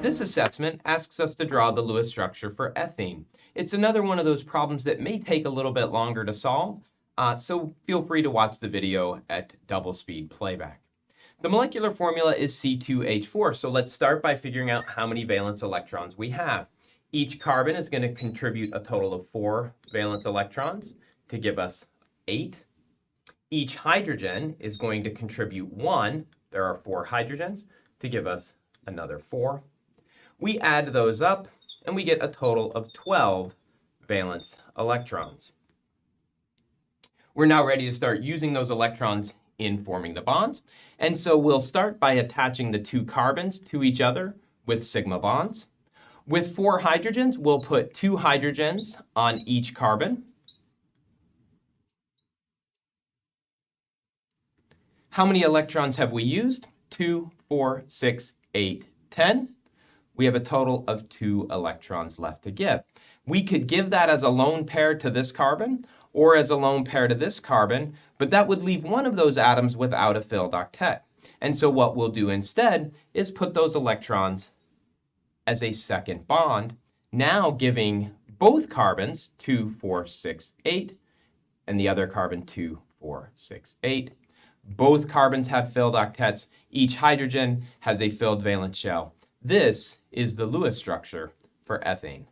This assessment asks us to draw the Lewis structure for ethene. It's another one of those problems that may take a little bit longer to solve, so feel free to watch the video at double speed playback. The molecular formula is C2H4, so let's start by figuring out how many valence electrons we have. Each carbon is going to contribute a total of 4 valence electrons to give us 8. Each hydrogen is going to contribute 1. There are 4 hydrogens to give us another 4. We add those up and we get a total of 12 valence electrons. We're now ready to start using those electrons in forming the bonds. And so we'll start by attaching the 2 carbons to each other with sigma bonds. With 4 hydrogens, we'll put 2 hydrogens on each carbon. How many electrons have we used? 2, 4, 6, 8, 10. We have a total of 2 electrons left to give. We could give that as a lone pair to this carbon or as a lone pair to this carbon, but that would leave one of those atoms without a filled octet. And so what we'll do instead is put those electrons as a second bond, now giving both carbons 2, 4, 6, 8, and the other carbon 2, 4, 6, 8. Both carbons have filled octets. Each hydrogen has a filled valence shell. This is the Lewis structure for ethane.